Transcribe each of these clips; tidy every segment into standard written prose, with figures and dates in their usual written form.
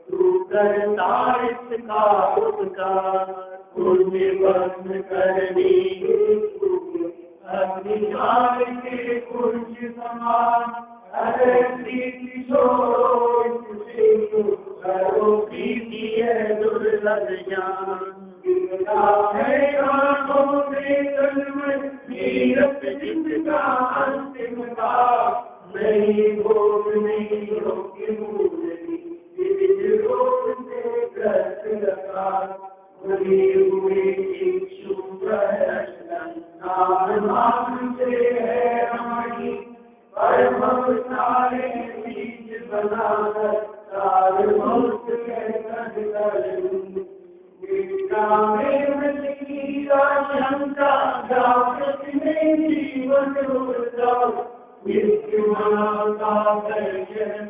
तू करता इसका उपकार, पुण्य भस्म करनी अग्निकाल के कुंज समान। अरे प्रीति छोड़ो करो प्रीति है दुर्लभ जान। है गानों में तन में नीरस जिसका अंतिम का, नहीं भोगने योग्य मूर्ति विविध रोग से ग्रस्त रखा। भरी हुई इच्छु प्रदर्शन नाम से है रानी, पर हम सारे बीज बनाकर सार मुक्त शंका जागृत में जीवन मृत्यु का दर्शन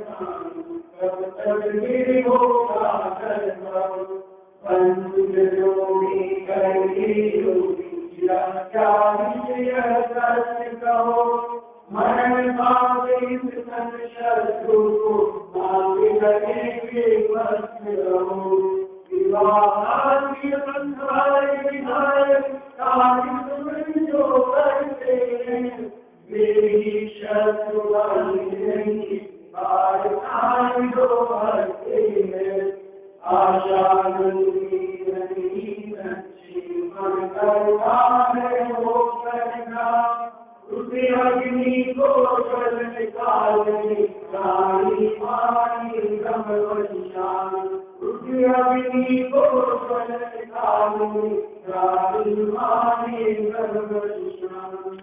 कब तक गिर होगा योगी करी क्या विषय सत्य कहो। मरण भावे शत्रु भाग्य लगे रहो। जो करते हैं मेरी शत्रु नहीं आशा उसे अग्नि को जल निकालने रानी मारी ब्रह्मवशान। उसे अग्नि को जल निकालने रानी मारी ब्रह्मवशान।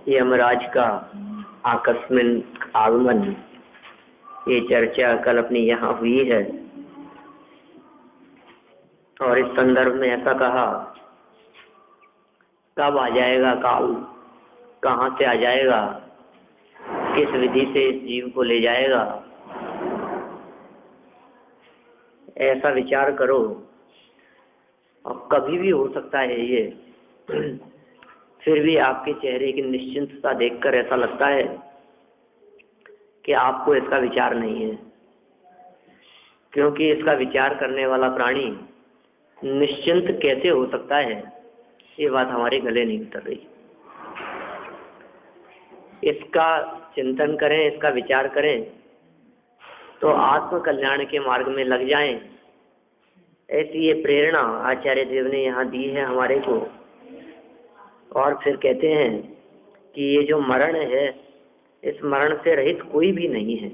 यमराज का आकस्मिक आगमन, ये चर्चा कल अपनी यहाँ हुई है और इस संदर्भ में ऐसा कहा, कब आ जाएगा काल, कहाँ से आ जाएगा, किस विधि से इस जीव को ले जाएगा, ऐसा विचार करो। और कभी भी हो सकता है ये, फिर भी आपके चेहरे की निश्चिंतता देखकर ऐसा लगता है कि आपको इसका विचार नहीं है, क्योंकि इसका विचार करने वाला प्राणी निश्चिंत कैसे हो सकता है, ये बात हमारे गले नहीं उतर रही। इसका चिंतन करें, इसका विचार करें तो आत्म कल्याण के मार्ग में लग जाएं। ऐसी ये प्रेरणा आचार्य देव ने यहाँ दी है हमारे को। और फिर कहते हैं कि ये जो मरण है, इस मरण से रहित कोई भी नहीं है,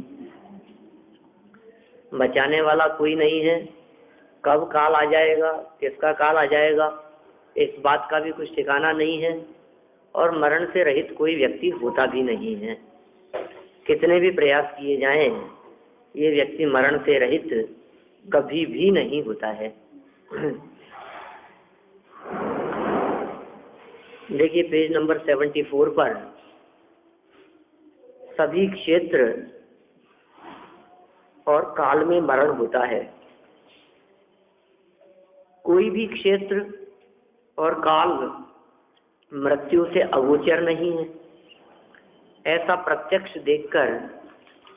बचाने वाला कोई नहीं है। कब काल आ जाएगा, किसका काल आ जाएगा, इस बात का भी कुछ ठिकाना नहीं है। और मरण से रहित कोई व्यक्ति होता भी नहीं है। कितने भी प्रयास किए जाएं, ये व्यक्ति मरण से रहित कभी भी नहीं होता है। देखिए पेज नंबर 74 पर सभी क्षेत्र और काल में मरण होता है। कोई भी क्षेत्र और काल मृत्यु से अगोचर नहीं है। ऐसा प्रत्यक्ष देखकर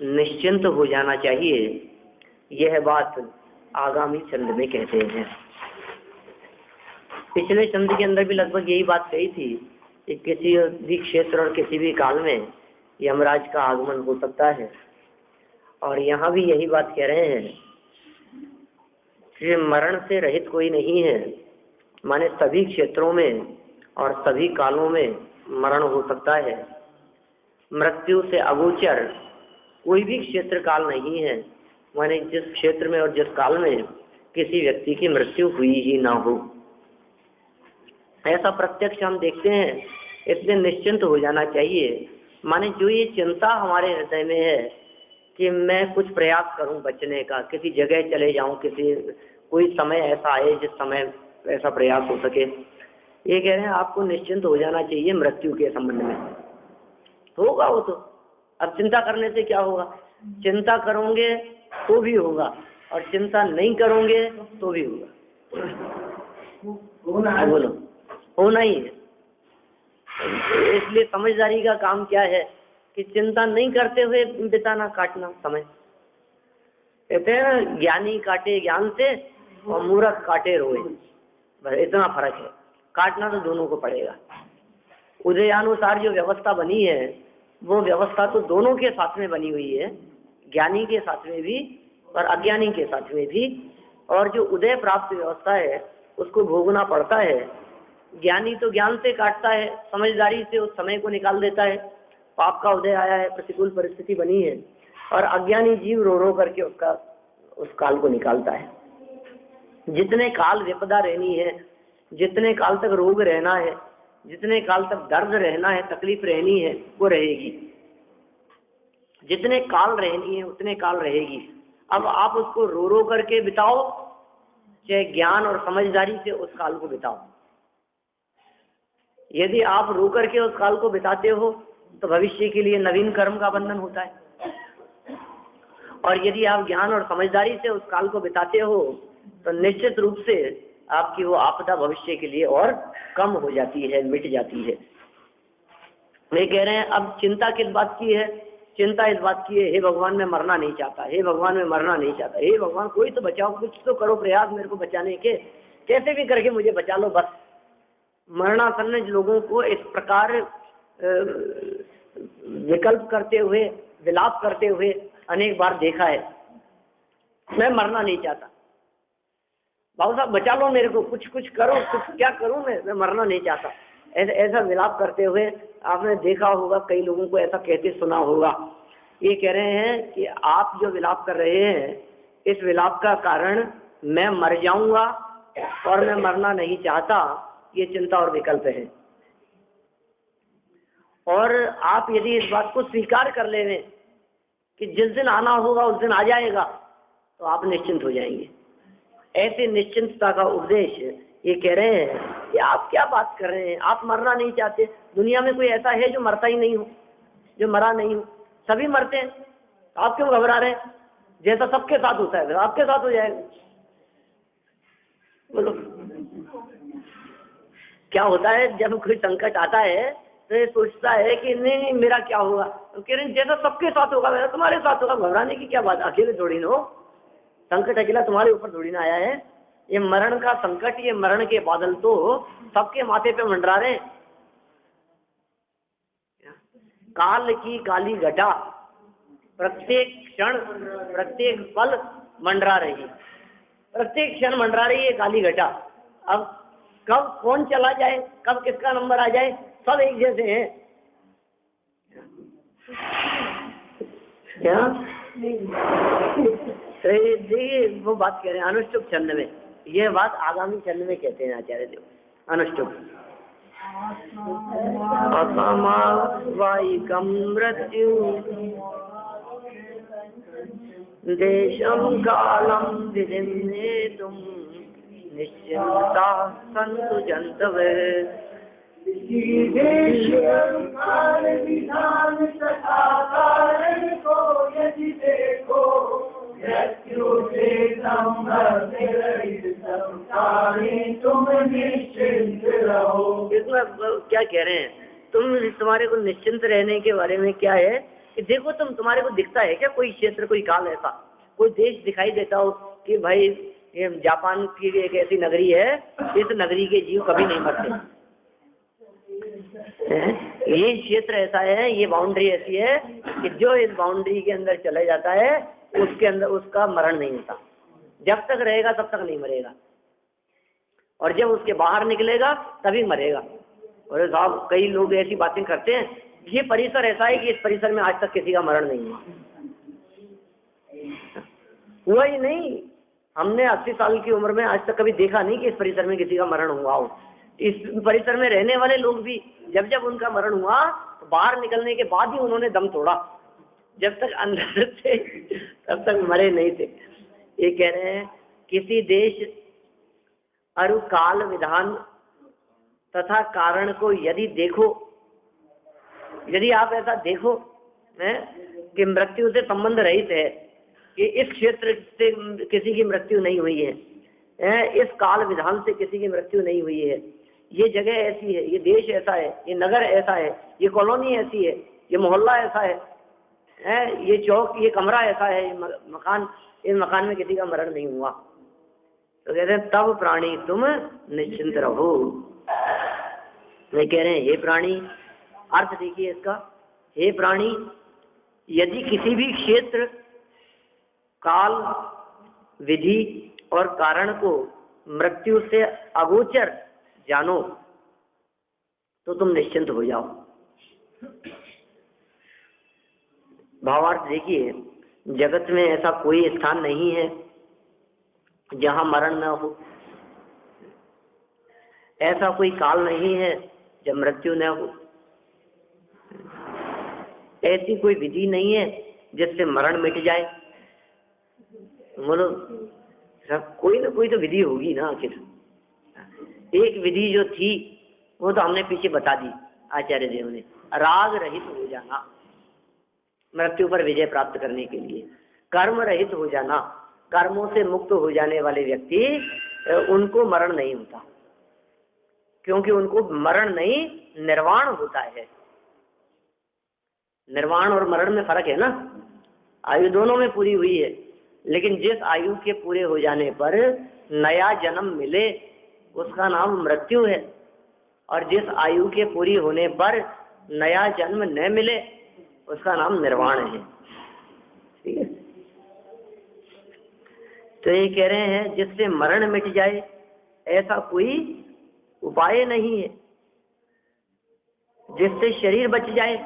निश्चिंत हो जाना चाहिए। यह बात आगामी छंद में कहते हैं। पिछले छंद के अंदर भी लगभग यही बात कही थी कि किसी भी क्षेत्र और किसी भी काल में यमराज का आगमन हो सकता है। और यहाँ भी यही बात कह रहे हैं कि मरण से रहित कोई नहीं है, माने सभी क्षेत्रों में और सभी कालों में मरण हो सकता है। मृत्यु से अगोचर कोई भी क्षेत्र काल नहीं है, माने जिस क्षेत्र में और जिस काल में किसी व्यक्ति की मृत्यु हुई ही ना हो। ऐसा प्रत्यक्ष हम देखते हैं, इसलिए निश्चिंत हो जाना चाहिए। माने जो ये चिंता हमारे हृदय में है कि मैं कुछ प्रयास करूं बचने का, किसी जगह चले जाऊं, कोई समय ऐसा आए जिस समय ऐसा प्रयास हो सके, ये कह रहे हैं आपको निश्चिंत हो जाना चाहिए मृत्यु के संबंध में। होगा वो तो, अब चिंता करने से क्या होगा? चिंता करोगे तो भी होगा और चिंता नहीं करोगे तो भी होगा। बोलो। होना ही है। इसलिए समझदारी का काम क्या है कि चिंता नहीं करते हुए बिताना, काटना समय। कहते हैं ना, ज्ञानी काटे ज्ञान से और मूर्ख काटे रोए, बस इतना फर्क है। काटना तो दोनों को पड़ेगा। उदयानुसार जो व्यवस्था बनी है वो व्यवस्था तो दोनों के साथ में बनी हुई है, ज्ञानी के साथ में भी और अज्ञानी के साथ में भी। और जो उदय प्राप्त व्यवस्था है उसको भोगना पड़ता है। ज्ञानी तो ज्ञान से काटता है, समझदारी से उस समय को निकाल देता है। पाप का उदय आया है, प्रतिकूल परिस्थिति बनी है, और अज्ञानी जीव रो रो करके उस काल को निकालता है। जितने काल विपदा रहनी है, जितने काल तक रोग रहना है, जितने काल तक दर्द रहना है, तकलीफ रहनी है, वो रहेगी। जितने काल रहनी है उतने काल रहेगी। अब आप उसको रो रो करके बिताओ, चाहे ज्ञान और समझदारी से उस काल को बिताओ। यदि आप रो करके उस काल को बिताते हो तो भविष्य के लिए नवीन कर्म का बंधन होता है, और यदि आप ज्ञान और समझदारी से उस काल को बिताते हो तो निश्चित रूप से आपकी वो आपदा भविष्य के लिए और कम हो जाती है, मिट जाती है। वे कह रहे हैं अब चिंता किस बात की है? चिंता इस बात की है, हे भगवान मैं मरना नहीं चाहता, हे भगवान मैं मरना नहीं चाहता, हे भगवान कोई तो बचाओ, कुछ तो करो प्रयास मेरे को बचाने के, कैसे भी करके मुझे बचा लो बस। मरणासन्न लोगों को इस प्रकार विकल्प करते हुए, विलाप करते हुए अनेक बार देखा है। मैं मरना नहीं चाहता, बाबू साहब बचा लो मेरे को, कुछ कुछ करो, कुछ क्या करूं मैं मरना नहीं चाहता। ऐसा विलाप करते हुए आपने देखा होगा, कई लोगों को ऐसा कहते सुना होगा। ये कह रहे हैं कि आप जो विलाप कर रहे हैं, इस विलाप का कारण मैं मर जाऊंगा और मैं मरना नहीं चाहता, ये चिंता और विकल्प है। और आप यदि इस बात को स्वीकार कर लें कि जिस दिन आना होगा उस दिन आ जाएगा, तो आप निश्चिंत हो जाएंगे। ऐसे निश्चिंतता का उपदेश ये कह रहे हैं कि आप क्या बात कर रहे हैं, आप मरना नहीं चाहते। दुनिया में कोई ऐसा है जो मरता ही नहीं हो, जो मरा नहीं हो? सभी मरते हैं, आप क्यों घबरा रहे हैं? जैसा सबके साथ होता है आपके साथ हो जाएगा। बोलो क्या होता है जब कोई संकट आता है तो ये सोचता है कि नहीं मेरा क्या होगा, तो कह रहे हैं जैसा सबके साथ होगा वैसा तुम्हारे साथ होगा, घबराने की क्या बात, अकेले थोड़ी ना हो, संकट अकेला तुम्हारे ऊपर थोड़ी ना आया है। ये मरण का संकट, ये मरण के बादल तो सबके माथे पे मंडरा रहे हैं। काल की काली घटा प्रत्येक क्षण प्रत्येक पल मंडरा रही, प्रत्येक क्षण मंडरा रही है काली घटा। अब कब कौन चला जाए, कब किसका नंबर आ जाए, सब एक जैसे हैं क्या? देखिए वो बात कह रहे हैं अनुष्टुप छंद में, ये बात आगामी छंद में कहते हैं आचार्य देव। अनुष्टुप वाइकम मृत्यु देशम कालम विदिनेतुम निश्चिंता संतु जंतवे। विधान तथा कारण को यदि देखो, मृत्यु से तुम निश्चिंत रहो। इसमें क्या कह रहे हैं? तुम्हारे को निश्चिंत रहने के बारे में क्या है कि देखो तुम्हारे को दिखता है क्या कोई क्षेत्र, कोई काल ऐसा, कोई देश दिखाई देता हो कि भाई ये जापान की एक ऐसी नगरी है, इस नगरी के जीव कभी नहीं मरते, ये क्षेत्र ऐसा है, ये बाउंड्री ऐसी है कि जो इस बाउंड्री के अंदर चला जाता है उसके अंदर उसका मरण नहीं होता, जब तक रहेगा तब तक नहीं मरेगा, और जब उसके बाहर निकलेगा तभी मरेगा। और साहब कई लोग ऐसी बातें करते हैं, ये परिसर ऐसा है कि इस परिसर में आज तक किसी का मरण नहीं हुआ ही नहीं। हमने 80 साल की उम्र में आज तक कभी देखा नहीं कि इस परिसर में किसी का मरण हुआ हो। इस परिसर में रहने वाले लोग भी जब जब उनका मरण हुआ तो बाहर निकलने के बाद ही उन्होंने दम तोड़ा, जब तक अंदर थे तब तक मरे नहीं थे। ये कह रहे हैं किसी देश अरु काल विधान तथा कारण को यदि देखो, यदि आप ऐसा देखो कि मृत्यु से संबंध रहित है, कि इस क्षेत्र से किसी की मृत्यु नहीं हुई है, इस काल विधान से किसी की मृत्यु नहीं हुई है, ये जगह ऐसी है, ये देश ऐसा है, ये नगर ऐसा है, ये कॉलोनी ऐसी है, ये मोहल्ला ऐसा है, ये चौक, ये कमरा ऐसा है, ये मकान, इस मकान में किसी का मरण नहीं हुआ। तो कहते हैं तब प्राणी तुम निश्चिंत रहो। वे कह रहे हैं हे प्राणी, अर्थ देखिए इसका, हे प्राणी, यदि किसी भी क्षेत्र, काल, विधि और कारण को मृत्यु से अगोचर जानो तो तुम निश्चिंत हो जाओ। भावार्थ देखिए, जगत में ऐसा कोई स्थान नहीं है जहां मरण न हो, ऐसा कोई काल नहीं है जब मृत्यु न हो, ऐसी कोई विधि नहीं है जिससे मरण मिट जाए। बोलो कोई ना कोई तो विधि होगी ना। आखिर एक विधि जो थी वो तो हमने पीछे बता दी आचार्य देव ने, राग रहित हो जाना मृत्यु पर विजय प्राप्त करने के लिए, कर्म रहित हो जाना, कर्मों से मुक्त हो जाने वाले व्यक्ति उनको मरण नहीं होता, क्योंकि उनको मरण नहीं निर्वाण होता है। निर्वाण और मरण में फर्क है ना, आयु दोनों में पूरी हुई है, लेकिन जिस आयु के पूरे हो जाने पर नया जन्म मिले उसका नाम मृत्यु है, और जिस आयु के पूरी होने पर नया जन्म न मिले उसका नाम निर्वाण है। ठीक है, तो ये कह रहे हैं जिससे मरण मिट जाए ऐसा कोई उपाय नहीं है, जिससे शरीर बच जाए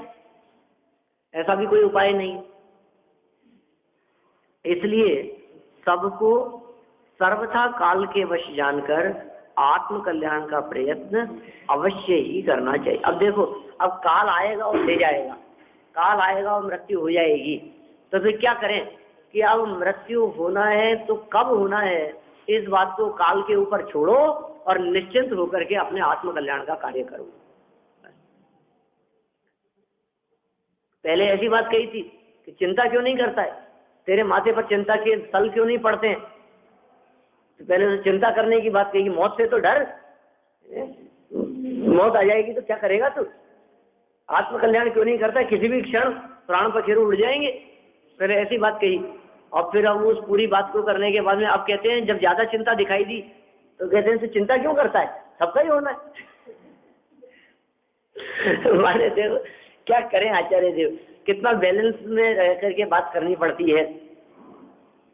ऐसा भी कोई उपाय नहीं। इसलिए सबको सर्वथा काल के वश जानकर आत्म कल्याण का प्रयत्न अवश्य ही करना चाहिए। अब देखो, अब काल आएगा और ले जाएगा, काल आएगा और मृत्यु हो जाएगी, तो फिर क्या करें कि अब मृत्यु होना है तो कब होना है, इस बात को काल के ऊपर छोड़ो और निश्चिंत होकर के अपने आत्म कल्याण का कार्य करो। पहले ऐसी बात कही थी कि चिंता क्यों नहीं करता है, तेरे माथे पर चिंता के तल क्यों नहीं पड़ते हैं, तो पहले तो चिंता करने की बात कही, मौत से तो डर, मौत आ जाएगी तो क्या करेगा तू, आत्म कल्याण क्यों नहीं करता, किसी भी क्षण प्राण पखेरु उड़ जाएंगे, पहले ऐसी बात कही। और फिर अब उस पूरी बात को करने के बाद में अब कहते हैं जब ज्यादा चिंता दिखाई दी तो कहते हैं तो चिंता क्यों करता है, सबका ही होना है। माने देखो क्या करें आचार्य देव, कितना बैलेंस में रह करके बात करनी पड़ती है।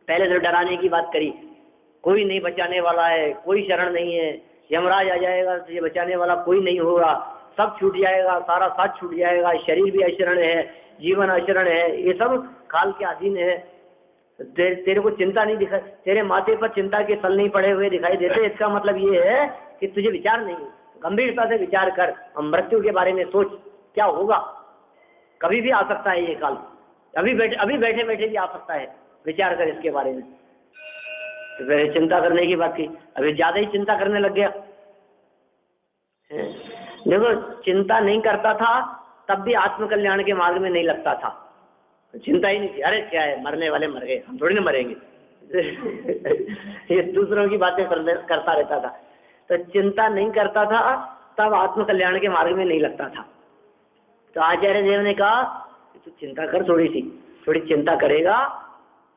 पहले तो डराने की बात करी, कोई नहीं बचाने वाला है, कोई शरण नहीं है, यमराज आ जाएगा तो ये बचाने वाला कोई नहीं होगा, सब छूट जाएगा, सारा साथ छूट जाएगा, शरीर भी अशरण है, जीवन अशरण है, ये सब काल के अधीन है। तेरे को चिंता नहीं दिखा, तेरे माथे पर चिंता के फल नहीं पड़े हुए दिखाई देते, इसका मतलब ये है कि तुझे विचार नहीं, गंभीरता से विचार कर, हम मृत्यु के बारे में सोच क्या होगा, कभी भी आ सकता है ये काल, अभी बैठे बैठे भी आ सकता है, विचार कर इसके बारे में। तो पहले चिंता करने की बात की, अभी ज्यादा ही चिंता करने लग गया। देखो चिंता नहीं करता था तब भी आत्म कल्याण के मार्ग में नहीं लगता था, चिंता ही नहीं थी, अरे क्या है, मरने वाले मर गए, हम थोड़ी ना मरेंगे। ये दूसरों की बातें करता रहता था, तो चिंता नहीं करता था तब आत्म कल्याण के मार्ग में नहीं लगता था। तो आचार्य देव ने कहा तू चिंता कर, थोड़ी चिंता करेगा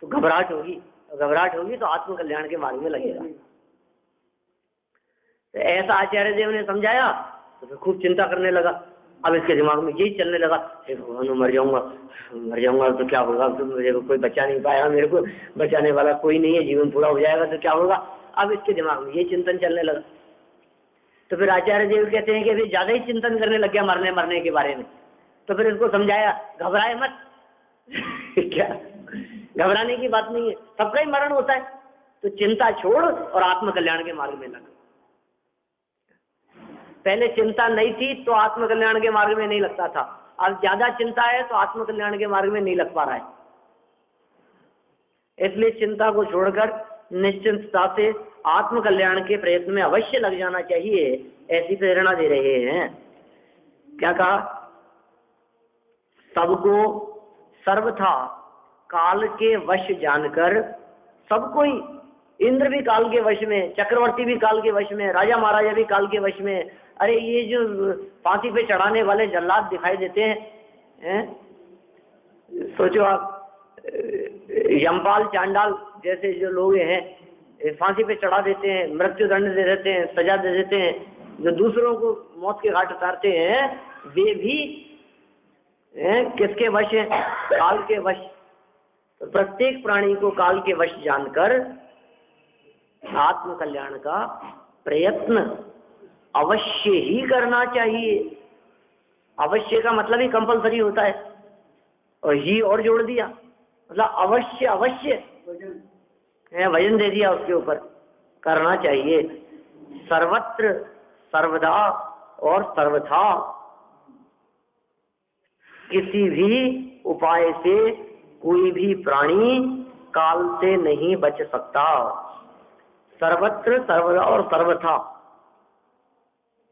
तो घबराहट होगी, तो आत्म कल्याण के मार्ग में लगेगा। तो ऐसा आचार्य देव ने समझाया तो फिर खूब चिंता करने लगा। अब इसके दिमाग में यही चलने लगा, मर जाऊंगा तो क्या होगा, तो मुझे कोई बचा नहीं पाया, मेरे को बचाने वाला कोई नहीं है, जीवन पूरा हो जाएगा तो क्या होगा। अब इसके दिमाग में यही चिंतन चलने लगा। तो फिर आचार्य देव कहते हैं कि अभी ज्यादा ही चिंतन करने लग गया मरने के बारे में। तो फिर इसको समझाया घबराए मत। क्या घबराने की बात नहीं है, सबका ही मरण होता है, तो चिंता छोड़ और आत्म कल्याण के मार्ग में लग। पहले चिंता नहीं थी तो आत्म कल्याण के मार्ग में नहीं लगता था, अब ज्यादा चिंता है तो आत्म कल्याण के मार्ग में नहीं लग पा रहा है। इसलिए चिंता को छोड़कर निश्चिंतता से आत्म कल्याण के प्रयत्न में अवश्य लग जाना चाहिए, ऐसी प्रेरणा दे रहे हैं। क्या कहा, सबको सर्वथा काल के वश जानकर, सबको ही इंद्र भी काल के वश में, चक्रवर्ती भी काल के वश में, राजा महाराजा भी काल के वश में। अरे ये जो फांसी पे चढ़ाने वाले जल्लाद दिखाई देते हैं, सोचो आप, यमपाल चांडाल जैसे जो लोग हैं, फांसी पे चढ़ा देते हैं, मृत्यु दंड दे देते हैं, सजा दे देते हैं, जो दूसरों को मौत के घाट उतारते हैं, वे भी किसके वश हैं? काल के वश। तो प्रत्येक प्राणी को काल के वश जानकर आत्म कल्याण का प्रयत्न अवश्य ही करना चाहिए। अवश्य का मतलब ही कंपलसरी होता है, और ही और जोड़ दिया, मतलब अवश्य अवश्य वजन दे दिया उसके ऊपर, करना चाहिए। सर्वत्र सर्वदा और सर्वथा किसी भी उपाय से कोई भी प्राणी काल से नहीं बच सकता। सर्वत्र सर्वदा और सर्वथा,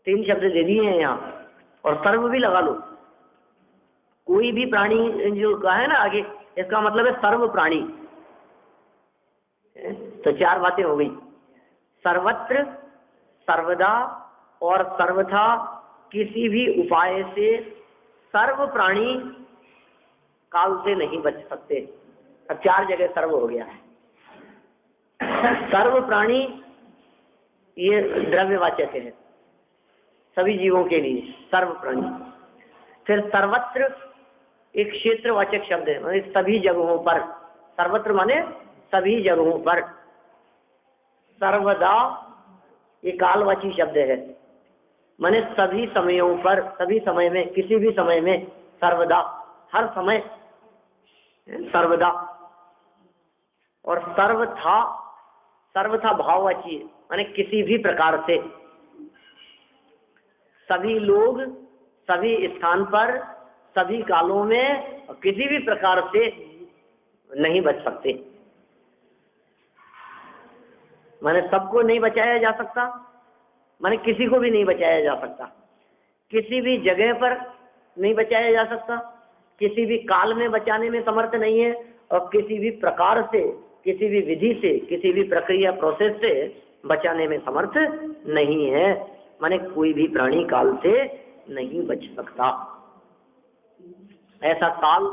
3 शब्द दे दिए हैं यहाँ, और सर्व भी लगा लो। कोई भी प्राणी जो कहा है ना आगे, इसका मतलब है सर्व प्राणी। तो 4 बातें हो गई, सर्वत्र सर्वदा और सर्वथा किसी भी उपाय से सर्व प्राणी काल से नहीं बच सकते। अब 4 जगह सर्व हो गया है। सर्व प्राणी ये द्रव्यवाचक है सभी जीवों के लिए, सर्व प्राणी। फिर सर्वत्र एक क्षेत्रवाचक शब्द है, माने सभी जगहों पर। सर्वत्र माने सभी जगहों पर। सर्वदा ये कालवाची शब्द है, माने सभी समयों पर, सभी समय में, किसी भी समय में, सर्वदा हर समय, सर्वदा। और सर्वथा, सर्वथा भाववाची, माने किसी भी प्रकार से। सभी लोग सभी स्थान पर सभी कालों में किसी भी प्रकार से नहीं बच सकते, माने सबको नहीं बचाया जा सकता, माने किसी को भी नहीं बचाया जा सकता, किसी भी जगह पर नहीं बचाया जा सकता, किसी भी काल में बचाने में समर्थ नहीं है, और किसी भी प्रकार से, किसी भी विधि से, किसी भी प्रक्रिया प्रोसेस से बचाने में समर्थ नहीं है। माने कोई भी प्राणी काल से नहीं बच सकता। ऐसा काल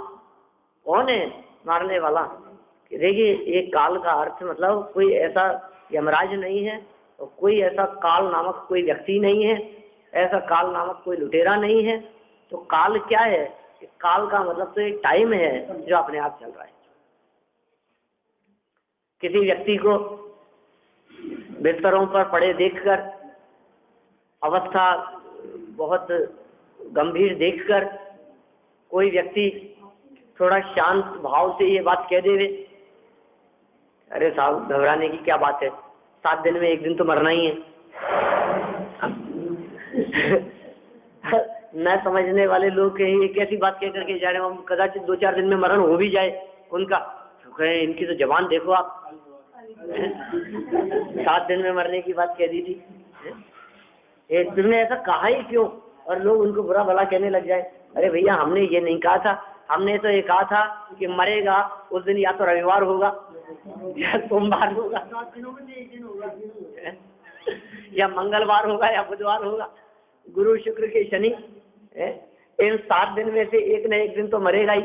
कौन है मारने वाला? देखिए, एक काल का अर्थ मतलब कोई ऐसा यमराज नहीं है, और कोई ऐसा काल नामक कोई व्यक्ति नहीं है, ऐसा काल नामक कोई लुटेरा नहीं है। तो काल क्या है? काल का मतलब तो एक टाइम है जो अपने आप चल रहा है। किसी व्यक्ति को बिस्तरों पर पड़े देखकर, अवस्था बहुत गंभीर देखकर कोई व्यक्ति थोड़ा शांत भाव से ये बात कह देवे, अरे साहब घबराने की क्या बात है, 7 दिन में 1 दिन तो मरना ही है। न समझने वाले लोग ये कैसी बात कह करके जा रहे हैं, हम कदाचित 2-4 दिन में मरण हो भी जाए उनका, तो कहे इनकी तो जबान देखो आप, 7 दिन में मरने की बात कह दी थी, तुमने ऐसा कहा ही क्यों? और लोग उनको बुरा भला कहने लग जाए। अरे भैया, हमने ये नहीं कहा था, हमने तो ये कहा था कि मरेगा उस दिन या तो रविवार होगा या सोमवार होगा या मंगलवार होगा या बुधवार होगा, गुरु शुक्र के शनि, इन 7 दिन में से एक न एक दिन तो मरेगा ही।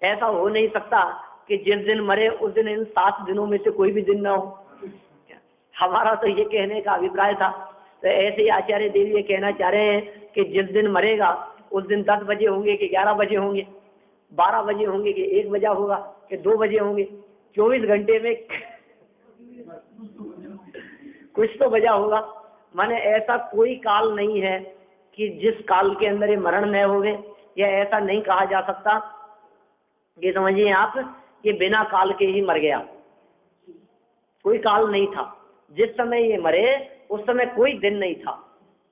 ऐसा हो नहीं सकता कि जिस दिन मरे उस दिन इन 7 दिनों में से कोई भी दिन ना हो। हमारा तो ये कहने का अभिप्राय था। तो ऐसे ही आचार्य देव ये कहना चाह रहे हैं कि जिस दिन मरेगा उस दिन 10 बजे होंगे कि 11 बजे होंगे, 12 बजे होंगे कि 1 बजा होगा कि 2 बजे होंगे, 24 घंटे में कुछ तो बजा होगा। माने ऐसा कोई काल नहीं है कि जिस काल के अंदर ये मरण न होगे, या ऐसा नहीं कहा जा सकता ये समझिए आप, ये बिना काल के ही मर गया। कोई काल नहीं था, जिस समय ये मरे उस समय कोई दिन नहीं था,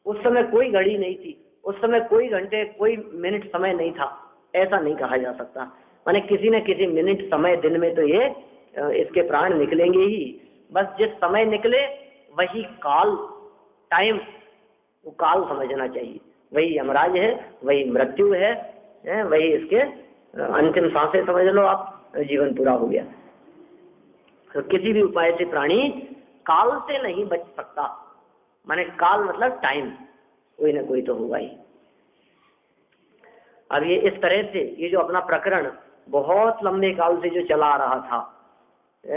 उस समय कोई घड़ी नहीं थी, उस समय कोई घंटे कोई मिनट समय नहीं था, ऐसा नहीं कहा जा सकता। माने किसी न किसी मिनट समय दिन में तो ये इसके प्राण निकलेंगे ही। बस जिस समय निकले वही काल, टाइम, वो काल समझना चाहिए। वही यमराज है, वही मृत्यु है, वही इसके अंतिम सांसें समझ लो आप, जीवन पूरा हो गया। तो किसी भी उपाय से प्राणी काल से नहीं बच सकता। माने काल मतलब टाइम, कोई ना कोई तो होगा ही। अब ये इस तरह से ये जो अपना प्रकरण बहुत लंबे काल से जो चला आ रहा था,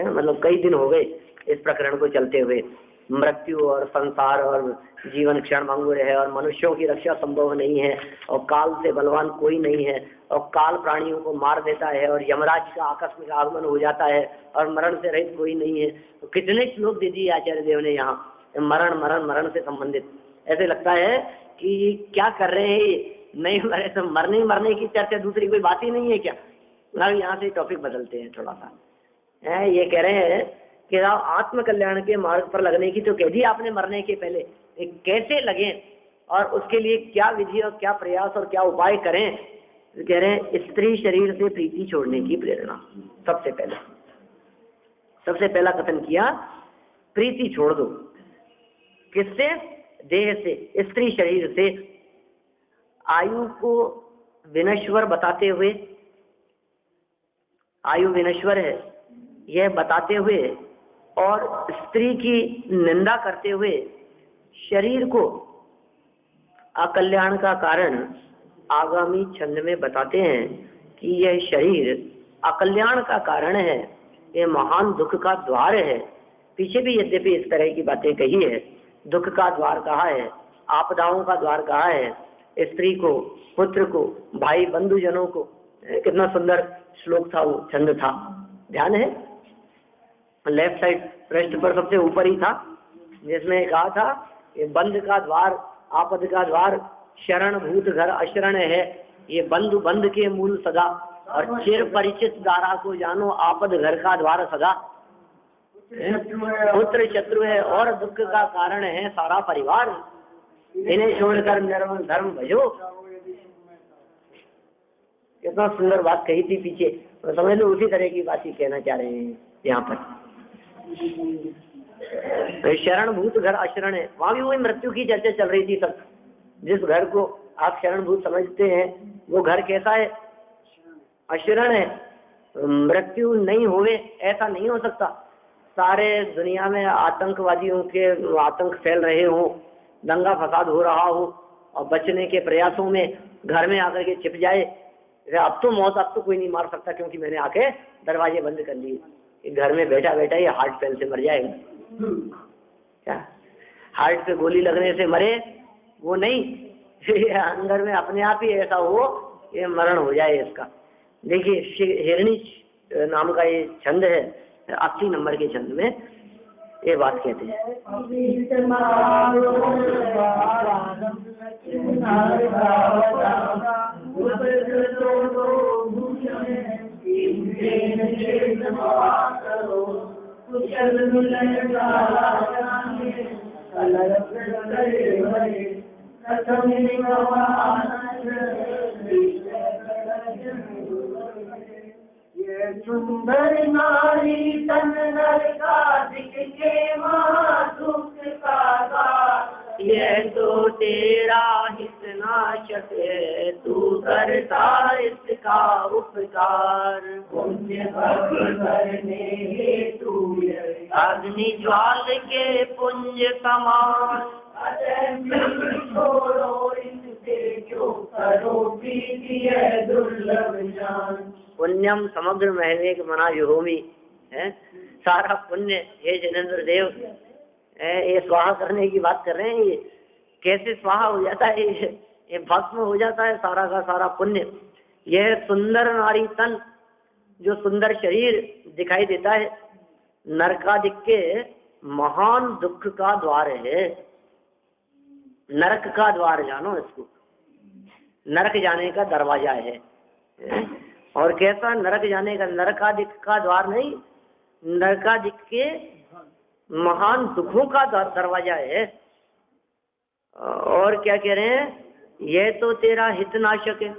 मतलब कई दिन हो गए इस प्रकरण को चलते हुए, मृत्यु और संसार और जीवन क्षण भंगुर है और मनुष्यों की रक्षा संभव नहीं है और काल से बलवान कोई नहीं है और काल प्राणियों को मार देता है और यमराज का आकस्मिक आगमन हो जाता है और मरण से रहित कोई नहीं है। तो कितने श्लोक दे दिए आचार्य देव ने यहाँ मरण मरण मरण से संबंधित। ऐसे लगता है कि क्या कर रहे हैं, नहीं मरे तो मरने मरने की चर्चा, दूसरी कोई बात ही नहीं है क्या। अब यहाँ से टॉपिक बदलते हैं थोड़ा सा। ये कह रहे हैं कि आप आत्म कल्याण के मार्ग पर लगने की तो कह दी आपने मरने के पहले, कैसे लगे और उसके लिए क्या विधि और क्या प्रयास और क्या उपाय करें। तो कह रहे हैं स्त्री शरीर से प्रीति छोड़ने की प्रेरणा। सबसे पहला कथन किया प्रीति छोड़ दो। किससे? देह से, स्त्री शरीर से। आयु को विनश्वर बताते हुए, आयु विनश्वर है यह बताते हुए और स्त्री की निंदा करते हुए शरीर को अकल्याण का कारण आगामी छंद में बताते हैं कि यह शरीर अकल्याण का कारण है, यह महान दुख का द्वार है। पीछे भी यद्यपि इस तरह की बातें कही है, दुख का द्वार कहा है, आपदाओं का द्वार कहा है, स्त्री को, पुत्र को, भाई बंधुजनों को। कितना सुंदर श्लोक था, वो छंद था, ध्यान है? लेफ्ट साइड पृष्ठ पर सबसे ऊपर ही था, जिसमें कहा था ये बंध का द्वार, आपद का द्वार, शरण भूत घर अशरण है, ये बंधु बंध के मूल सदा, और चिर परिचित दारा को जानो आपद घर का द्वार सदा। पुत्र शत्रु है और दुख का कारण है सारा परिवार, इन्हें छोड़कर निर्मल धर्म भजो। कितना सुंदर बात कही थी पीछे, तो समझ लो उसी तरह की बात ही कहना चाह रहे हैं यहाँ पर। तो शरण भूत घर अशरण है, वहां भी वही मृत्यु की चर्चा चल रही थी सब। जिस घर को आप शरण भूत समझते हैं वो घर कैसा है? अशरण है। मृत्यु नहीं होवे ऐसा नहीं हो सकता। सारे दुनिया में आतंकवादियों के आतंक फैल रहे हो, दंगा फसाद हो रहा हो और बचने के प्रयासों में घर में आकर के छिप जाए, अब तो मौत, अब तो कोई नहीं मार सकता क्योंकि मैंने आके दरवाजे बंद कर लिए। घर में बैठा बैठा ये हार्ट फेल से मर जाएगा क्या? हार्ट पे गोली लगने से मरे वो नहीं, अंदर में अपने आप ही ऐसा हो ये मरण हो जाए इसका। देखिए हिरणी नाम का ये छंद है, 80 नंबर के छंद में ये बात कहते हैं। सुंदर नारी तन नरकादिक के महादुख का द्वार, यह तो तेरा हित नाशक है, तू करता इसका उपकार। पुण्य करने हेतु अग्नि ज्वाल के पुंज समान, छोड़ो इनसे क्यों करो प्रीति है दुर्लभ जान। पुण्यम समग्र महीने के मना युहोमी है, सारा पुण्य हे जनेन्द्र देव ये स्वाहा करने की बात कर रहे हैं। ये कैसे स्वाहा हो जाता है? ये भस्म हो जाता है सारा का सारा पुण्य। यह सुंदर नारी तन, जो सुंदर शरीर दिखाई देता है, नरकादिक के महान दुख का द्वार है। नरक का द्वार जानो इसको, नरक जाने का दरवाजा है। और कैसा नरक जाने का? नरकादिक का द्वार नहीं, नरकादिक के महान दुखों का दरवाजा है। और क्या कह रहे हैं? यह तो तेरा हितनाशक है।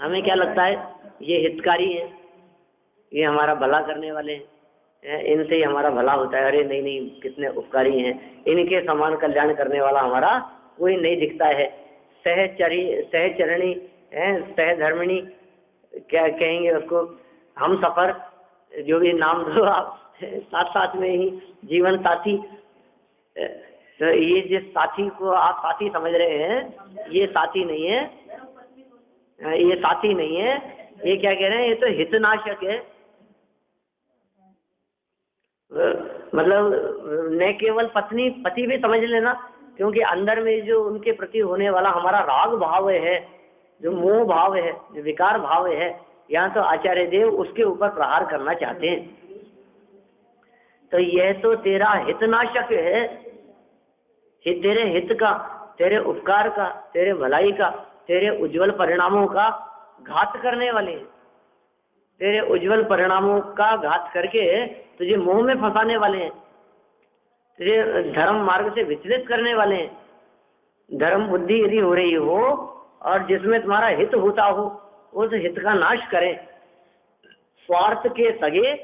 हमें क्या लगता है ये हितकारी है, ये हमारा भला करने वाले हैं, इनसे ही हमारा भला होता है। अरे नहीं नहीं, कितने उपकारी हैं, इनके समान कल्याण करने वाला हमारा कोई नहीं दिखता है। सहचरणी है, सहधर्मिणी क्या कहेंगे उसको, हम सफर, जो भी नाम दो आप, साथ साथ में ही जीवन साथी। तो ये जिस साथी को आप साथी समझ रहे हैं, ये साथी नहीं है, ये साथी नहीं है, ये क्या कह रहे हैं, ये तो हितनाशक है। मतलब न केवल पत्नी पति भी समझ लेना, क्योंकि अंदर में जो उनके प्रति होने वाला हमारा राग भाव है, जो मोह भाव है, जो विकार भाव है, यहाँ तो आचार्य देव उसके ऊपर प्रहार करना चाहते हैं। तो यह तो तेरा हितनाशक है, तेरे हित का, तेरे उपकार का, तेरे भलाई का, तेरे उज्जवल परिणामों का घात करने वाले हैं। तेरे उज्जवल परिणामों का घात करके तुझे मोह में फंसाने वाले हैं, तुझे धर्म मार्ग से विचलित करने वाले हैं। धर्म बुद्धि यदि हो रही हो और जिसमें तुम्हारा हित होता हो, उस हित का नाश करें। स्वार्थ के सगे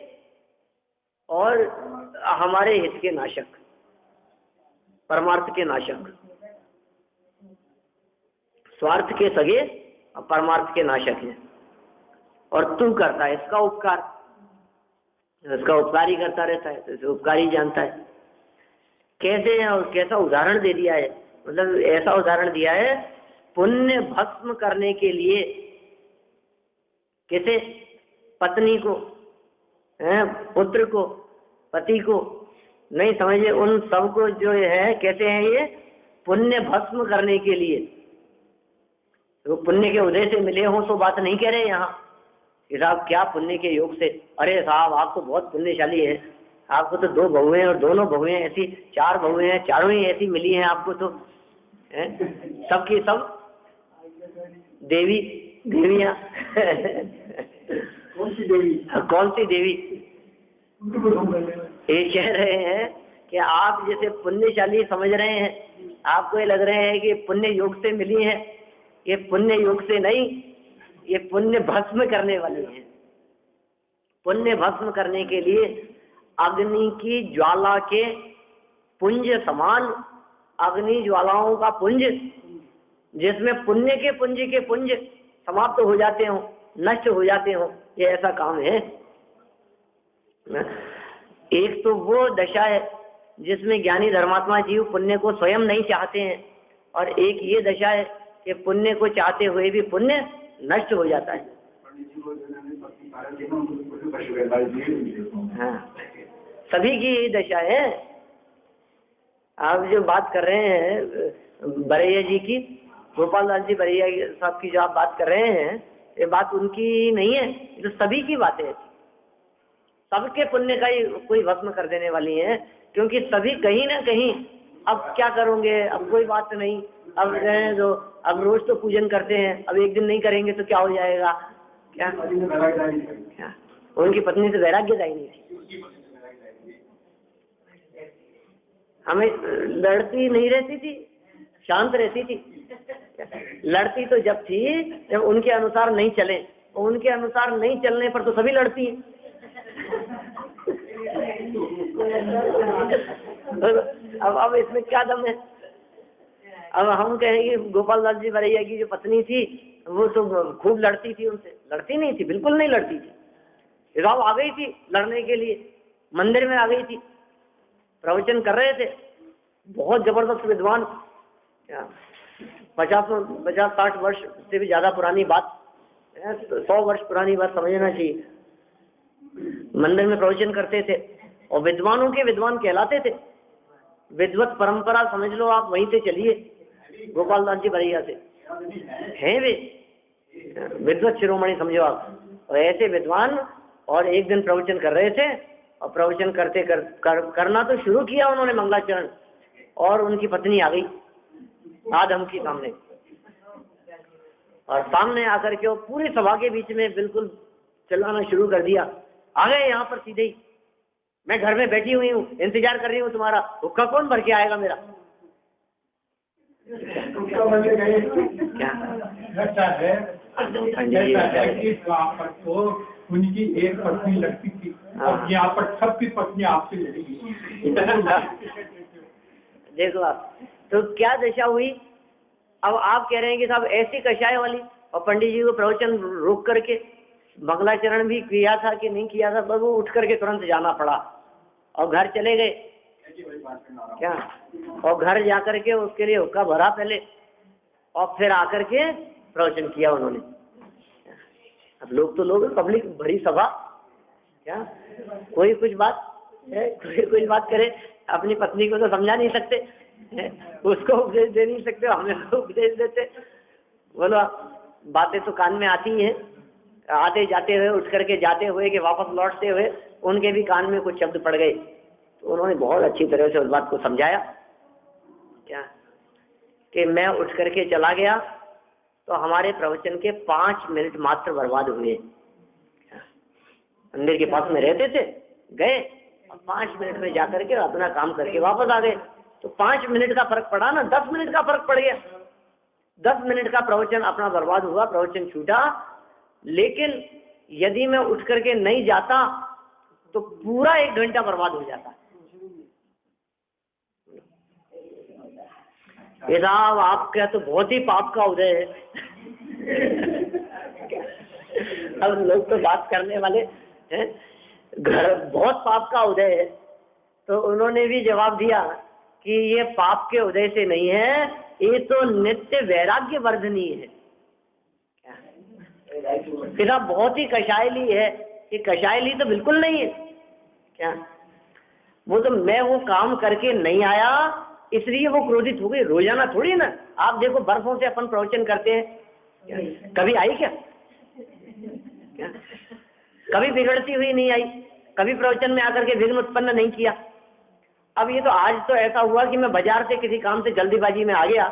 और हमारे हित के नाशक, परमार्थ के नाशक। स्वार्थ के सगे और परमार्थ के नाशक है। और तू करता है इसका उपकार, इसका उपकार ही करता रहता है, तो इसे उपकार ही जानता है। कैसे है और कैसा उदाहरण दे दिया है, मतलब ऐसा उदाहरण दिया है, पुण्य भस्म करने के लिए। किसे? पत्नी को, पुत्र को, पति को नहीं समझे, उन सबको जो है कैसे हैं ये, पुण्य भस्म करने के लिए। तो पुण्य के उदय से मिले हो तो बात नहीं कह रहे यहाँ कि साहब क्या पुण्य के योग से, अरे साहब आप तो बहुत पुण्यशाली है, आपको तो 2 बहुएं और दोनों बहुएं ऐसी, 4 बहुएं हैं, चारों ही ऐसी मिली हैं आपको तो, सबकी सब देवी देवियां। कौन सी देवी? कौन सी देवी? ये कह रहे हैं कि आप जैसे पुण्यशाली समझ रहे हैं, आपको ये लग रहे हैं कि पुण्य योग से मिली है, ये पुण्य योग से नहीं, ये पुण्य भस्म करने वाली है। पुण्य भस्म करने के लिए अग्नि की ज्वाला के पुंज समान, अग्नि ज्वालाओं का पुंज, जिसमें पुण्य के पुंज समाप्त हो जाते हो, नष्ट हो जाते हो, ये ऐसा काम है। एक तो वो दशा है जिसमें ज्ञानी धर्मात्मा जीव पुण्य को स्वयं नहीं चाहते हैं, और एक ये दशा है कि पुण्य को चाहते हुए भी पुण्य नष्ट हो जाता है। हाँ, सभी की यही दशा है। आप जो बात कर रहे हैं बरैया जी की, गोपाल दास जी बरैया साहब की जो आप बात कर रहे हैं, ये बात उनकी नहीं है, ये तो सभी की बातें है। सबके पुण्य का ही कोई भस्म कर देने वाली है, क्योंकि सभी कहीं ना कहीं अब क्या करोगे, अब कोई बात नहीं, अब रहे जो, अब रोज तो पूजन करते हैं, अब एक दिन नहीं करेंगे तो क्या हो जाएगा, क्या उनकी पत्नी से वैराग्यदायी नहीं थी, हमें लड़ती नहीं रहती थी, शांत रहती थी। लड़ती तो जब थी जब उनके अनुसार नहीं चले, और उनके अनुसार नहीं चलने पर तो सभी लड़ती हैं। अब इसमें क्या दम है? अब हम कहेंगे गोपाल दास जी बरैया की जो पत्नी थी वो तो खूब लड़ती थी उनसे, लड़ती नहीं थी, बिल्कुल नहीं लड़ती थी। राव आ गई थी लड़ने के लिए, मंदिर में आ गई थी, प्रवचन कर रहे थे, बहुत जबरदस्त विद्वान, 50-60 वर्ष से भी ज्यादा पुरानी बात, 100 वर्ष पुरानी बात समझना चाहिए। मंदिर में प्रवचन करते थे और विद्वानों के विद्वान कहलाते थे, विद्वत परंपरा समझ लो आप, वहीं से चलिए, गोपाल दास जी बरैया से हैं वे विद्वत शिरोमणि समझो आप। और ऐसे विद्वान, और एक दिन प्रवचन कर रहे थे, और प्रवचन करते करना तो शुरू किया उन्होंने मंगलाचरण, और उनकी पत्नी आ गई आदम की सामने, और सामने आकर के वो पूरी सभा के बीच में बिल्कुल चलाना शुरू कर दिया। आ गए यहाँ पर सीधे ही, मैं घर में बैठी हुई हूँ, इंतजार कर रही हूँ तुम्हारा, हुक्का कौन भर के आएगा मेरा? क्या तो उनकी एक पत्नी लगती थी, और यहाँ पर सबकी पत्नी आपसे लड़ेगी। देखो आप, तो क्या दशा हुई। अब आप कह रहे हैं कि साहब ऐसी कषाय वाली, और पंडित जी को प्रवचन रोक करके मंगलाचरण भी किया था कि नहीं किया था, बस वो उठ करके तुरंत जाना पड़ा और घर चले गए क्या, और घर जा करके उसके लिए हुक्का भरा पहले और फिर आकर के प्रवचन किया उन्होंने। अब लोग तो लोग, पब्लिक भरी सभा, क्या कोई कुछ बात है, कोई कुछ बात करे, अपनी पत्नी को तो समझा नहीं सकते, उसको उपदेश दे नहीं सकते, हमें उपदेश देते। बोलो बातें तो कान में आती हैं, आते जाते हुए, उठ करके जाते हुए कि वापस लौटते हुए उनके भी कान में कुछ शब्द पड़ गए, तो उन्होंने बहुत अच्छी तरह से उस बात को समझाया क्या, कि मैं उठ करके चला गया तो हमारे प्रवचन के 5 मिनट मात्र बर्बाद हुए। मंदिर के पास में रहते थे, गए और 5 मिनट में जाकर के अपना काम करके वापस आ गए, तो 5 मिनट का फर्क पड़ा ना, 10 मिनट का फर्क पड़ गया। 10 मिनट का प्रवचन अपना बर्बाद हुआ, प्रवचन छूटा। लेकिन यदि मैं उठ करके नहीं जाता तो पूरा 1 घंटा बर्बाद हो जाता। ये साहब आपका तो बहुत ही पाप का उदय है। अब लोग तो बात करने वाले हैं, घर बहुत पाप का उदय है, तो उन्होंने भी जवाब दिया कि ये पाप के उदय से नहीं है, ये तो नित्य वैराग्य वर्धनी है। फिर आप बहुत ही कषायली है, कि कषायली तो बिल्कुल नहीं है क्या, वो तो मैं वो काम करके नहीं आया इसलिए वो क्रोधित हो गई, रोजाना थोड़ी ना। आप देखो बरसों से अपन प्रवचन करते हैं, कभी आई क्या, कभी बिगड़ती हुई नहीं आई, कभी प्रवचन में आकर के विघ्न उत्पन्न नहीं किया। अब ये तो आज तो ऐसा हुआ कि मैं बाजार से किसी काम से जल्दीबाजी में आ गया,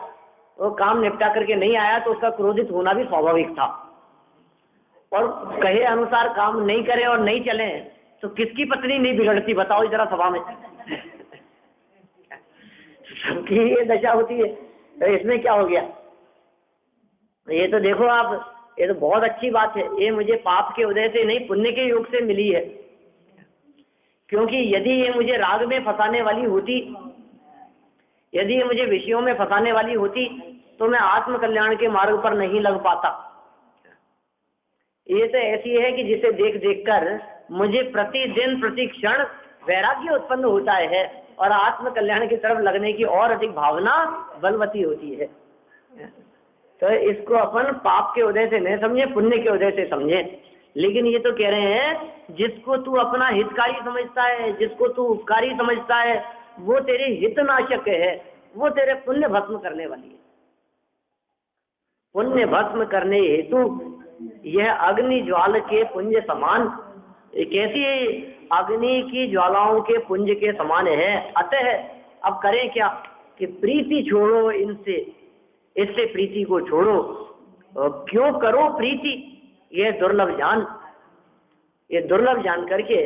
वो काम निपटा करके नहीं आया, तो उसका क्रोधित होना भी स्वाभाविक था। और कहे अनुसार काम नहीं करे और नहीं चले तो किसकी पत्नी नहीं बिगड़ती, बताओ जरा सभा में। सबकी ये दशा होती है, तो इसमें क्या हो गया। ये तो देखो आप, ये तो बहुत अच्छी बात है, ये मुझे पाप के उदय से नहीं पुण्य के योग से मिली है। क्योंकि यदि ये मुझे राग में फंसाने वाली होती, यदि ये मुझे विषयों में फंसाने वाली होती, तो मैं आत्म कल्याण के मार्ग पर नहीं लग पाता। ये तो ऐसी है कि जिसे देख देख कर मुझे प्रतिदिन प्रति क्षण वैराग्य उत्पन्न होता है और आत्म कल्याण की तरफ लगने की और अधिक भावना बलवती होती है। तो इसको अपन पाप के उदय से नहीं समझे, पुण्य के उदय से समझे। लेकिन ये तो कह रहे हैं जिसको तू अपना हितकारी समझता है, जिसको तू उपकारी समझता है, वो तेरे हितनाशक है, वो तेरे पुण्य भस्म करने वाली है। पुण्य भस्म करने हेतु यह अग्नि ज्वाल के पुंज समान, कैसी अग्नि की ज्वालाओं के पुंज के समान है। अतः अब करें क्या कि प्रीति छोड़ो इनसे, इससे प्रीति को छोड़ो। क्यों करो प्रीति, यह दुर्लभ जान, ये दुर्लभ जान करके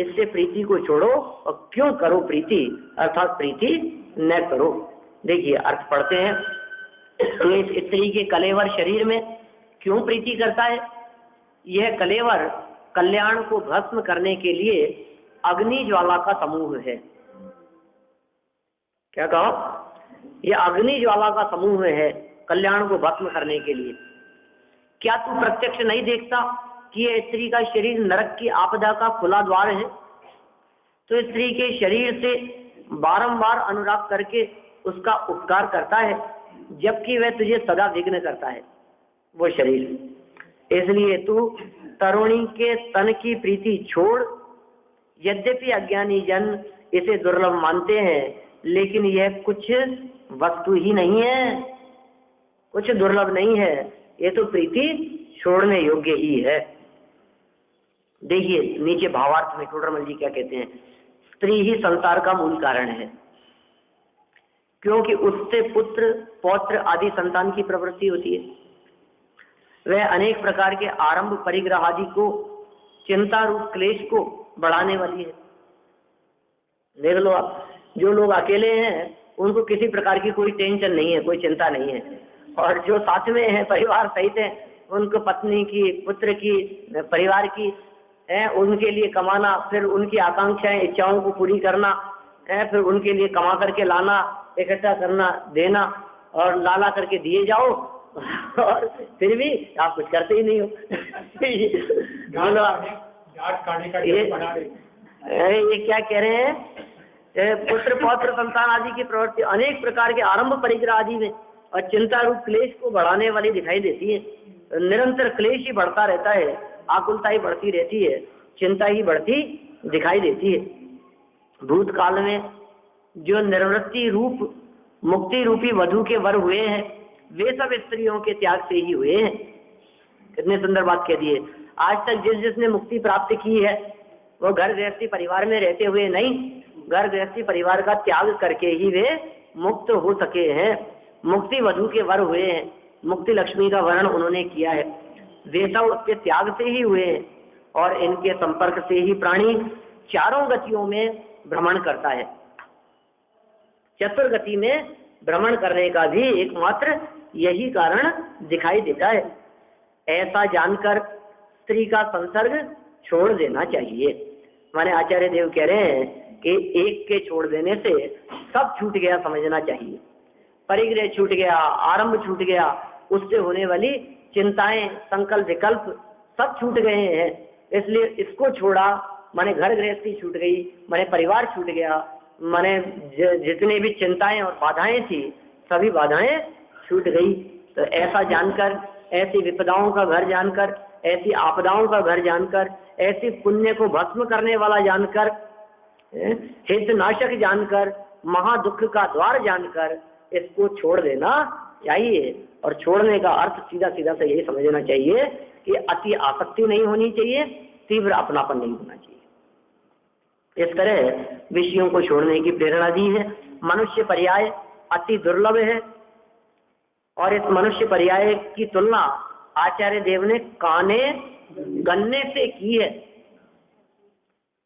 इससे प्रीति को छोड़ो और क्यों करो प्रीति, अर्थात प्रीति न करो। देखिए अर्थ पढ़ते हैं। तो इस स्त्री के कलेवर शरीर में क्यों प्रीति करता है। यह कलेवर कल्याण को भस्म करने के लिए अग्नि ज्वाला का समूह है। क्या कहा, यह अग्नि ज्वाला का समूह है कल्याण को भस्म करने के लिए। क्या तू प्रत्यक्ष नहीं देखता कि यह स्त्री का शरीर नरक की आपदा का खुला द्वार है। तो स्त्री के शरीर से बारंबार अनुराग करके उसका उपकार करता है, जबकि वह तुझे सदा विघ्न करता है वो शरीर। इसलिए तू तरुणी के तन की प्रीति छोड़। यद्यपि अज्ञानी जन इसे दुर्लभ मानते हैं, लेकिन यह कुछ वस्तु ही नहीं है, कुछ दुर्लभ नहीं है, ये तो प्रीति छोड़ने योग्य ही है। देखिए नीचे भावार्थ में टोडरमल जी क्या कहते हैं। स्त्री ही संसार का मूल कारण है, क्योंकि उससे पुत्र पौत्र आदि संतान की प्रवृत्ति होती है। वह अनेक प्रकार के आरंभ परिग्रह आदि को, चिंता रूप क्लेश को बढ़ाने वाली है। देख लो आप, जो लोग अकेले हैं उनको किसी प्रकार की कोई टेंशन नहीं है, कोई चिंता नहीं है, और जो साथ में है परिवार सहित है, उनको पत्नी की, पुत्र की, परिवार की है, उनके लिए कमाना, फिर उनकी आकांक्षाएं इच्छाओं को पूरी करना है, फिर उनके लिए कमा करके लाना, इकट्ठा करना, देना, और लाला करके दिए जाओ और फिर भी आप कुछ करते ही नहीं हो। जाट काटने का ये बना रहे। अरे ये क्या कह रहे हैं, पुत्र पौत्र संतान आदि की प्रवृत्ति अनेक प्रकार के आरंभ परिग्रह आदि में और चिंता रूप क्लेश को बढ़ाने वाली दिखाई देती है। निरंतर क्लेश ही बढ़ता रहता है, आकुलता ही बढ़ती रहती है, चिंता ही बढ़ती दिखाई देती है। भूतकाल में जो निर्वृत्ति रूप मुक्ति रूपी वधु के वर हुए हैं वे सब स्त्रियों के त्याग से ही हुए हैं। कितने सुंदर बात कह दी है। आज तक जिसने मुक्ति प्राप्त की है वो घर गृहस्थी परिवार में रहते हुए नहीं, घर गृहस्थी परिवार का त्याग करके ही वे मुक्त हो सके हैं, मुक्ति वधु के वर हुए हैं, मुक्ति लक्ष्मी का वर्ण उन्होंने किया है। वे सब उसके त्याग से ही हुए हैं और इनके संपर्क से ही प्राणी चारों गतियों में भ्रमण करता है। चतुर्गति में भ्रमण करने का भी एकमात्र यही कारण दिखाई देता है। ऐसा जानकर स्त्री का संसर्ग छोड़ देना चाहिए। माने आचार्य देव कह रहे हैं कि एक के छोड़ देने से सब छूट गया समझना चाहिए। परिग्रह छूट गया, आरंभ छूट गया, उससे होने वाली चिंताएं, संकल्प, विकल्प सब छूट गए हैं। इसलिए इसको छोड़ा माने घर गृहस्थी छूट गई, माने परिवार छूट गया, माने जितने भी चिंताएं और बाधाएं थी सभी बाधाएं छूट गई। तो ऐसा जानकर, ऐसी विपदाओं का घर जानकर, ऐसी आपदाओं का घर जानकर, ऐसी पुण्य को भस्म करने वाला जानकर, हितनाशक जानकर, महादुख का द्वार जानकर इसको छोड़ देना चाहिए। और छोड़ने का अर्थ सीधा सीधा से यही समझना चाहिए कि अति आसक्ति नहीं होनी चाहिए, तीव्र अपनापन नहीं होना चाहिए। इस तरह विषयों को छोड़ने की प्रेरणा दी है। मनुष्य पर्याय अति दुर्लभ है और इस मनुष्य पर्याय की तुलना आचार्य देव ने काने गन्ने से की है।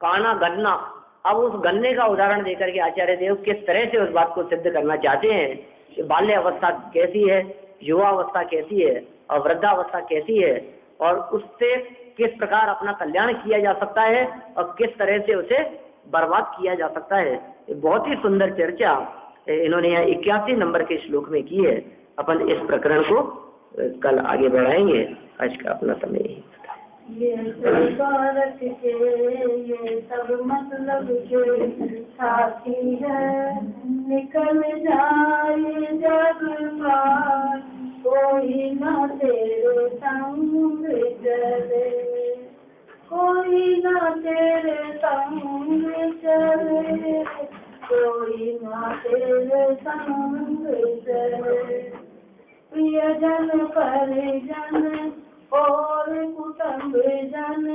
काना गन्ना, अब उस गन्ने का उदाहरण देकर के आचार्य देव किस तरह से उस बात को सिद्ध करना चाहते हैं कि बाल्य अवस्था कैसी है, युवा अवस्था कैसी है और वृद्धावस्था कैसी है और उससे किस प्रकार अपना कल्याण किया जा सकता है और किस तरह से उसे बर्बाद किया जा सकता है। बहुत ही सुंदर चर्चा इन्होंने यहाँ 81 नंबर के श्लोक में की है। अपन इस प्रकरण को कल आगे बढ़ाएंगे। आज का अपना समय ये सब भारत के ये सब मतलब के साथी है, निकल जाए जग पार कोई न तेरे संग चले, कोई न तेरे संग चले, कोई न तेरे संग चले। प्रियजन परिजन और कुटुंब जन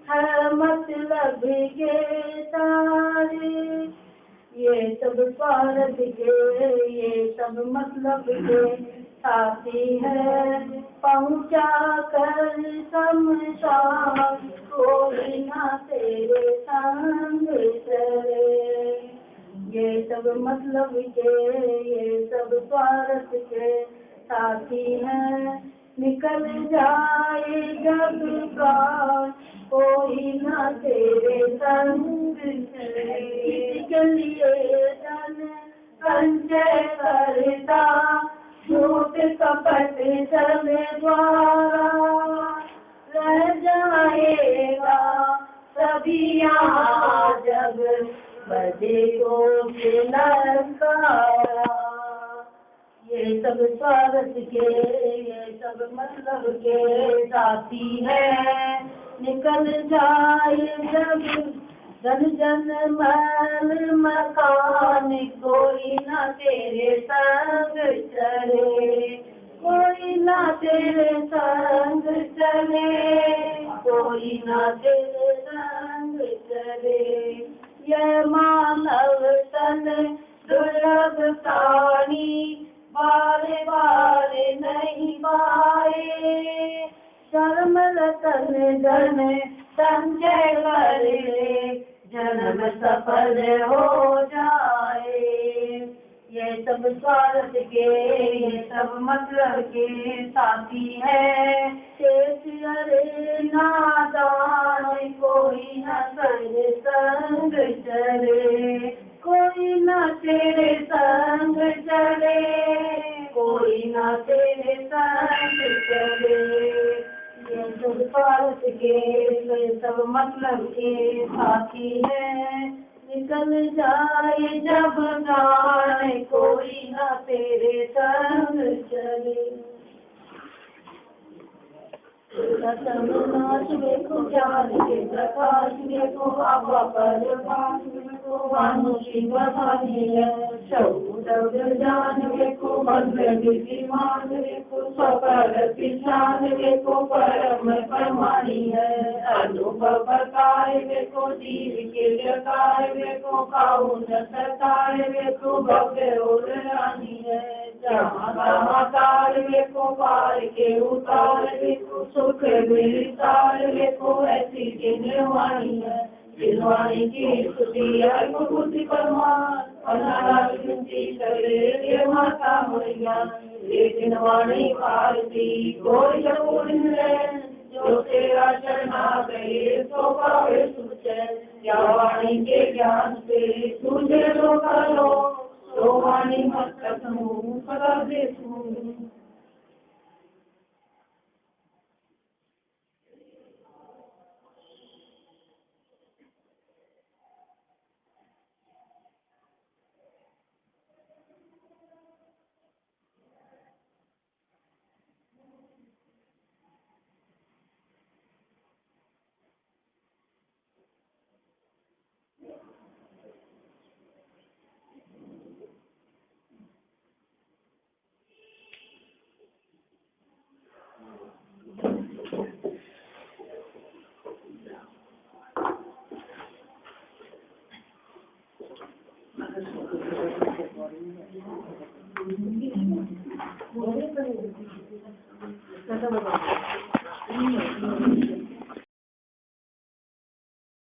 है मतलब के सारे, ये सब स्वार्थ के ये सब मतलब के साथी है, पहुँचा कर शमशान कोई ना तेरे संग चले। ये सब मतलब के ये सब स्वार्थ के साथी है, निकल जाए जग प्राण कोई न तेरे संग चले। इसके लिए धन संचय करता झूठ कपट सब द्वारा, रह जाएगा सभी यहाँ जब बजे को नरकारा। ये सब स्वार्थ के ये सब मतलब के साथी है, निकल जाए जब जन जन महल मकान कोई ना तेरे संग चले, कोई ना तेरे संग चले, कोई ना तेरे संग चले। यह मानव तन दुर्लभ प्राणी बारे बारे नहीं पाए, जन्म रतन धन संचय करे जन्म सफल हो जाए। ये सब स्वार्थ के ये सब मतलब के साथी है, शेष अरे नादान कोई न तेरे संग चले, कोई न तेरे संग चले, कोई न तेरे संग चले। ये सब स्वार्थ के सब मतलब के साथी है। निकल जाए जब प्राण कोई ना तेरे संग चले। नाश देखो ज्ञान के प्रकाश देखो आपा परभाष देखो मानुषी बधाई है। शौर्य ज्ञान देखो भव्य कीर्तिमान देखो सकल किसान देखो परम प्रमाणी है। अनुभव कार्य देखो जीव के कार्य देखो काउन कार्य देखो भव्य और रानी है। कार्य देखो पार के उतार देखो सुख विस्तार देखो ऐसी जिनवाणी है। जिनवाणी की स्तुति अल्पबुद्धि परमान करे माता मैया। ये जिनवाणी भारती कोई जरूर है। जो तेरा शरणा गए तो पावे सुच। क्या वाणी के ज्ञान से तुझे लो करो तो वाणी मत कहूँ सदा देखूं। बोले